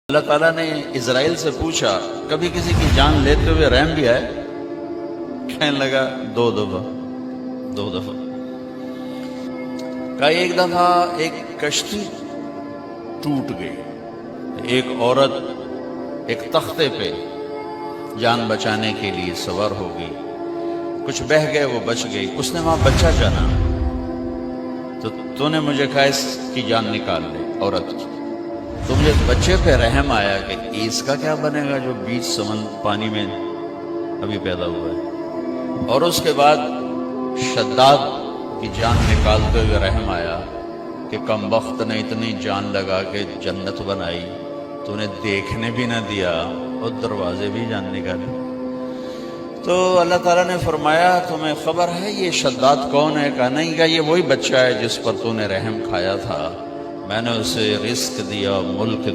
اللہ تعالیٰ نے اسرائیل سے پوچھا کبھی کسی کی جان لیتے ہوئے رحم بھی آئے؟ کہنے لگا دو دفعہ کہا ایک دفعہ ایک کشتی ٹوٹ گئی، ایک عورت ایک تختے پہ جان بچانے کے لیے سوار ہو گئی، کچھ بہہ گئے وہ بچ گئی، اس نے وہاں بچہ جانا تو نے مجھے کہا اس کی جان نکال لے عورت کی، تو مجھے بچے پہ رحم آیا کہ اس کا کیا بنے گا جو بیچ پانی میں ابھی پیدا ہوا ہے، اور اس کے بعد شداد کی جان نکالتے ہوئے رحم آیا کہ کم بخت نے اتنی جان لگا کے جنت بنائی تو انہیں دیکھنے بھی نہ دیا اور دروازے بھی جان نکالے۔ تو اللہ تعالیٰ نے فرمایا تمہیں خبر ہے یہ شداد کون ہے؟ کہا نہیں، کہا یہ وہی بچہ ہے جس پر تو نے رحم کھایا تھا، میں نے اسے رزق دیا، ملک